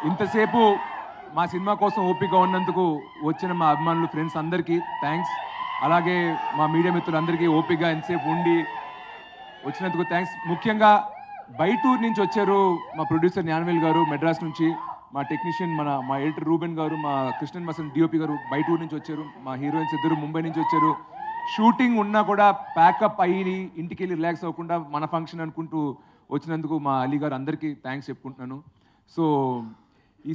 ఇంతసేపు మా సినిమా కోసం ఓపిక ఉన్నందుకు వచ్చిన మా అభిమానులు ఫ్రెండ్స్ అందరికీ థ్యాంక్స్. అలాగే మా మీడియా మిత్రులందరికీ ఓపిక ఎంతసేపు ఉండి వచ్చినందుకు థ్యాంక్స్. ముఖ్యంగా బయటూరు నుంచి వచ్చారు మా ప్రొడ్యూసర్ జ్ఞానవేల్ గారు మెడ్రాస్ నుంచి, మా టెక్నీషియన్ మా ఎడిటర్ రూబెన్ గారు, మా కృష్ణన్ మసన్ డిఓపి గారు బయటూరు నుంచి వచ్చారు, మా హీరోయిన్స్ ఇద్దరు ముంబై నుంచి వచ్చారు. షూటింగ్ ఉన్నా కూడా ప్యాకప్ అయ్యి ఇంటికి వెళ్ళి రిలాక్స్ అవ్వకుండా మన ఫంక్షన్ అనుకుంటూ వచ్చినందుకు మా అలీ గారు అందరికీ థ్యాంక్స్ చెప్పుకుంటున్నాను. సో ఈ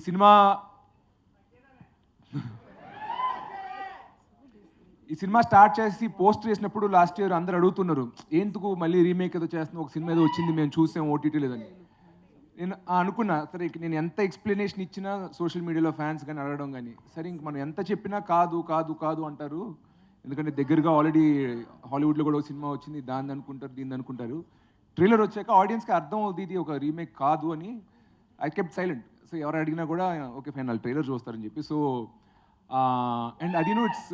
సినిమా స్టార్ట్ చేసి పోస్ట్ చేసినప్పుడు లాస్ట్ ఇయర్ అందరు అడుగుతున్నారు, ఎందుకు మళ్ళీ రీమేక్ ఏదో చేస్తున్నాం, ఒక సినిమా ఏదో వచ్చింది మేము చూసాం ఓటీటీ లేదని. నేను అనుకున్నా సరే నేను ఎంత ఎక్స్ప్లెనేషన్ ఇచ్చినా సోషల్ మీడియాలో ఫ్యాన్స్ కానీ అడగడం కానీ సరే ఇంక మనం ఎంత చెప్పినా కాదు కాదు కాదు అంటారు. ఎందుకంటే దగ్గరగా ఆల్రెడీ హాలీవుడ్లో కూడా ఒక సినిమా వచ్చింది, దాన్ని అనుకుంటారు దీన్ని అనుకుంటారు. ట్రైలర్ వచ్చాక ఆడియన్స్కి అర్థం అవుతుంది ఇది ఒక రీమేక్ కాదు అని. I kept silent. సో ఎవరు అడిగినా కూడా ఓకే ఫైన్ వాళ్ళు ట్రైలర్ చూస్తారని చెప్పి. సో అండ్ అది ఇట్స్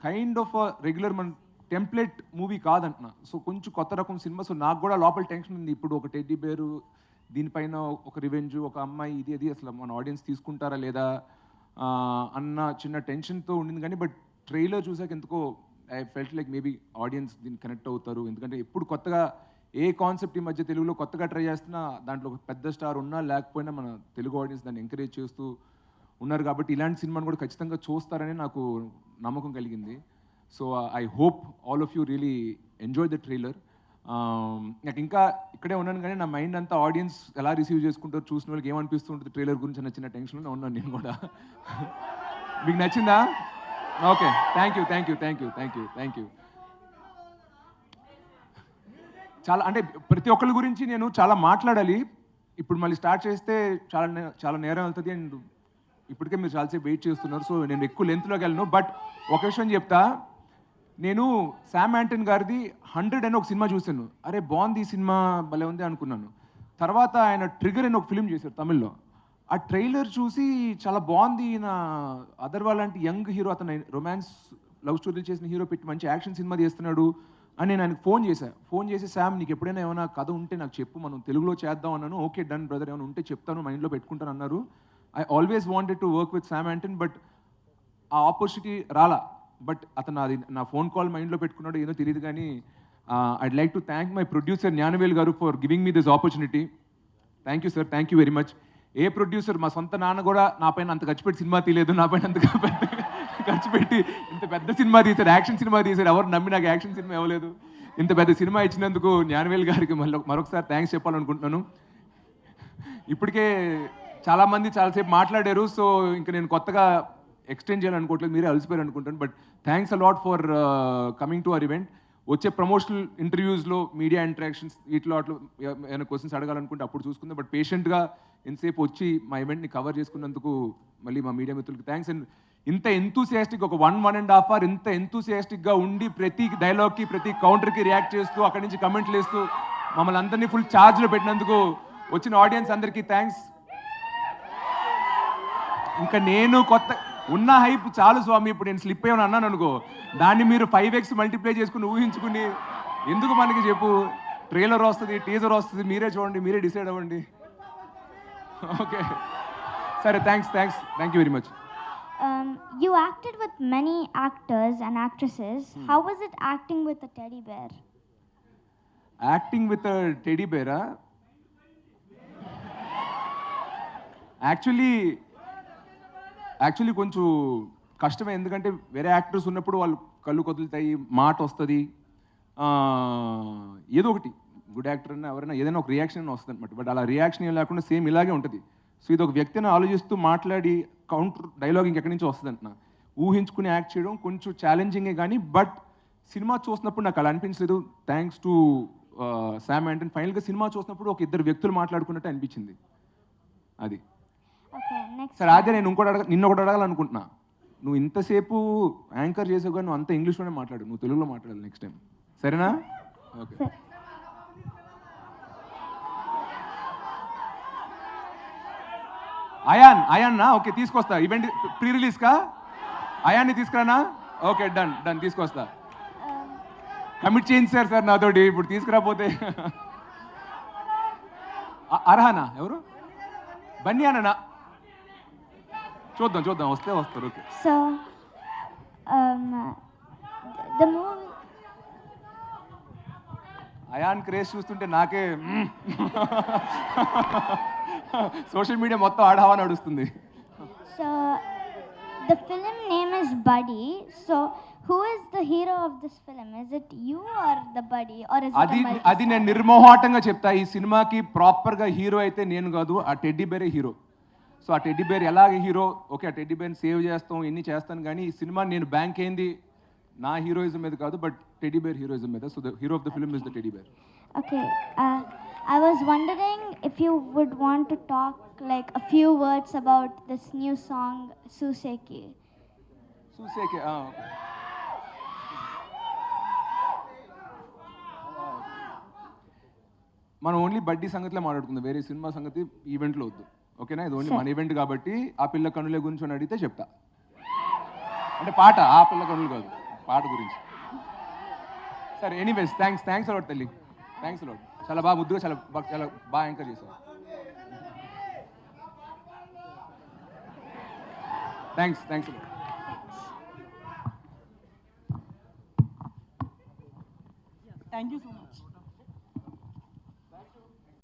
కైండ్ ఆఫ్ రెగ్యులర్ మన టెంప్లెట్ మూవీ కాదంటున్నా. సో కొంచెం కొత్త రకం సినిమా. సో నాకు కూడా లోపల టెన్షన్ ఉంది, ఇప్పుడు ఒక టెడ్డీ బేరు దీనిపైన ఒక రివెంజ్ ఒక అమ్మాయి ఇది అసలు మన ఆడియన్స్ తీసుకుంటారా లేదా అన్న చిన్న టెన్షన్తో ఉండింది. కానీ బట్ ట్రైలర్ చూసాక ఎందుకో I felt like maybe audience దీన్ని కనెక్ట్ అవుతారు. ఎందుకంటే ఎప్పుడు కొత్తగా ఏ కాన్సెప్ట్ ఈ మధ్య తెలుగులో కొత్తగా ట్రై చేస్తున్నా దాంట్లో ఒక పెద్ద స్టార్ ఉన్నా లేకపోయినా మన తెలుగు ఆడియన్స్ దాన్ని ఎంకరేజ్ చేస్తూ ఉన్నారు. కాబట్టి ఇలాంటి సినిమాను కూడా ఖచ్చితంగా చూస్తారని నాకు నమ్మకం కలిగింది. So I hope all of you really enjoy the trailer. నాకు ఇంకా ఇక్కడే ఉన్నాను కానీ నా మైండ్ అంతా ఆడియన్స్ ఎలా రిసీవ్ చేసుకుంటారు, చూసిన వాళ్ళకి ఏమనిపిస్తుంటుంది ట్రైలర్ గురించి నచ్చిన టెన్షన్లో ఉన్నాను నేను కూడా. మీకు నచ్చిందా? Okay, thank you thank you thank you thank you thank you. చాలా అంటే ప్రతి ఒక్కరి గురించి నేను చాలా మాట్లాడాలి. ఇప్పుడు మళ్ళీ స్టార్ట్ చేస్తే చాలా నేరం వెళ్తుంది. అండ్ ఇప్పటికే మీరు చాలాసేపు వెయిట్ చేస్తున్నారు. సో నేను ఎక్కువ లెంత్లోకి వెళ్ళను. బట్ ఒక విషయం చెప్తా, నేను శామ్ యాంటన్ గారిది 100 అని ఒక సినిమా చూశాను. అరే బాగుంది ఈ సినిమా భలే ఉంది అనుకున్నాను. తర్వాత ఆయన ట్రిగర్ అని ఒక ఫిలిం చేశారు తమిళ్లో. ఆ ట్రైలర్ చూసి చాలా బాగుంది, నా అదర్వా లాంటి యంగ్ హీరో, అతను రొమాన్స్ లవ్ స్టోరీ చేసిన హీరో పెట్టి మంచి యాక్షన్ సినిమా చేస్తున్నాడు అని నేను ఆయనకు ఫోన్ చేసి శామ్ నీకు ఎప్పుడైనా ఏమైనా కథ ఉంటే నాకు చెప్పు, మనం తెలుగులో చేద్దాం అన్నాను. ఓకే డన్ బ్రదర్, ఏమైనా ఉంటే చెప్తాను, మైండ్లో పెట్టుకుంటాను అన్నారు. I always wanted to work with Sam యాంటన్, but ఆ ఆపర్చునిటీ రాలా. బట్ అతను అది నా ఫోన్ కాల్ మైండ్లో పెట్టుకున్నాడు ఏదో తెలియదు. కానీ I'd like to thank my producer Gnanavel garu for giving me this opportunity. Thank you sir, thank you very much. A producer, మా సొంత నాన్న కూడా నా పైన అంత ఖర్చు పెట్టి సినిమా తీయలేదు, నా పైన అంత ఖర్చు పెట్టి ఇంత పెద్ద సినిమా తీశారు, యాక్షన్ సినిమా తీశారు. ఎవరు నమ్మి నాకు యాక్షన్ సినిమా ఇవ్వలేదు. ఇంత పెద్ద సినిమా ఇచ్చినందుకు జ్ఞానవేల్ గారికి మరొకసారి థ్యాంక్స్ చెప్పాలనుకుంటున్నాను. ఇప్పటికే చాలామంది చాలాసేపు మాట్లాడారు. సో ఇంకా నేను కొత్తగా ఎక్స్టెండ్ చేయాలనుకోవట్లేదు, మీరే అలసిపోయారు అనుకుంటాను. But thanks a lot for coming to our event. వచ్చే ప్రమోషనల్ ఇంటర్వ్యూస్లో మీడియా ఇంటరాక్షన్స్ వీటిలో అట్లా ఏమైనా క్వశ్చన్స్ అడగాలనుకుంటే అప్పుడు చూసుకుందాం. బట్ పేషెంట్గా ఎంతసేపు వచ్చి మా ఈవెంట్ని కవర్ చేసుకున్నందుకు మళ్ళీ మా మీడియా మిత్రులకి థ్యాంక్స్. అండ్ ఇంత ఎంతూసియాస్టిక్ ఒక 1.5 hour ఇంత ఎంతూసియాస్టిక్గా ఉండి ప్రతి డైలాగ్కి ప్రతి కౌంటర్కి రియాక్ట్ చేస్తూ అక్కడి నుంచి కమెంట్లు వేస్తూ మమ్మల్ని అందరినీ ఫుల్ ఛార్జ్లో పెట్టినందుకు వచ్చిన ఆడియన్స్ అందరికీ థ్యాంక్స్. ఇంకా నేను కొత్త ఉన్న హైప్ చాలు స్వామి, ఇప్పుడు నేను స్లిప్ అయ్యాను అన్నాను అనుకో, దాన్ని మీరు 5x మల్టిప్లై చేసుకుని ఊహించుకుని ఎందుకు మనకి చెప్పు. ట్రైలర్ వస్తుంది, టీజర్ వస్తుంది, మీరే చూడండి, మీరే డిసైడ్ అవ్వండి. ఓకే సరే, thank you very much. You acted with many actors and actresses. How was it acting with a teddy bear? Acting with teddy బేరా? యాక్చువల్లీ కొంచెం కష్టమే. ఎందుకంటే వేరే యాక్టర్స్ ఉన్నప్పుడు వాళ్ళు కళ్ళు కదులుతాయి, మాట వస్తుంది, ఏదో ఒకటి గుడ్ యాక్టర్ అన్నా ఎవరైనా ఏదైనా ఒక రియాక్షన్ వస్తుంది అనమాట. బట్ అలా రియాక్షన్ ఏం లేకుండా సేమ్ ఇలాగే ఉంటుంది. సో ఇది ఒక వ్యక్తిని ఆలోచిస్తూ మాట్లాడి కౌంటర్ డైలాగ్ ఇంకెక్కడి నుంచి వస్తుంది అంటున్నా. ఊహించుకుని యాక్ట్ చేయడం కొంచెం ఛాలెంజింగే. కానీ బట్ సినిమా చూసినప్పుడు నాకు అలా అనిపించలేదు. Thanks to Sam యాంటన్. ఫైనల్గా సినిమా చూసినప్పుడు ఒక ఇద్దరు వ్యక్తులు మాట్లాడుకున్నట్టు అనిపించింది. అది సరే. అదే నేను నిన్న ఒకటి అడగాలనుకుంటున్నా. నువ్వు ఇంతసేపు యాంకర్ చేసావు కానీ నువ్వు అంత ఇంగ్లీష్లోనే మాట్లాడు, నువ్వు తెలుగులో మాట్లాడాలి నెక్స్ట్ టైం, సరేనా? ఓకే. అయాన్నా? ఓకే తీసుకొస్తా. ఈవెంట్ ప్రీ రిలీజ్కా అయాన్ని తీసుకురానా? ఓకే డన్ తీసుకొస్తా. కమిట్ చేయించారు సార్ నాతోటి, ఇప్పుడు తీసుకురాపోతే. అర్హానా ఎవరు? బన్నీ అన్న చూద్దాం చూద్దాం, వస్తే వస్తారు. Okay. So, um, the movie. అయాన్ క్రేజ్ చూస్తుంటే నాకే సోషల్ మీడియా మొత్తం ఆడావా నడుస్తుంది. So, the film name is Buddy. So, who is the hero of this film? Is it you or the Buddy, or is it అది a multi-star? అది నేను నిర్మోహాటంగా చెప్తా, ఈ సినిమాకి ప్రాపర్గా హీరో అయితే నేను కాదు, ఆ టెడ్డీ బేరే హీరో. సో ఆ టెడ్డీ బేర్ ఎలాగ హీరో, ఓకే ఆ టెడ్డీ బేర్ని సేవ్ చేస్తాం, ఎన్ని చేస్తాను, కానీ ఈ సినిమా నేను బ్యాంక్ అయింది నా హీరోయిజం మీద కాదు, బట్ టెడ్డీ బేర్ హీరోయిజం మీద. So the hero of the film is the teddy bear. Okay. I was wondering if you would want to talk like a few words about this new song, Suseki. చూసేకే మనం only బడ్డీ సంగతిలో మాట్లాడుకుందాం, వేరే cinema సంగతి ఈవెంట్లో వద్దు, ఓకేనా? ఇది only మన ఈవెంట్ కాబట్టి ఆ పిల్ల కనులే గురించి అని అడిగితే చెప్తా. అంటే పాట, ఆ పిల్ల కనులు కాదు, పాట గురించి. సరే, ఎనీవేస్ థ్యాంక్స్ అలాట్ తల్లి, థ్యాంక్స్ అలాట్. చాలా బాగా ముద్దుగా, చాలా బాగా యాంకర్ చేశారు. Thanks a lot. Thank you so much.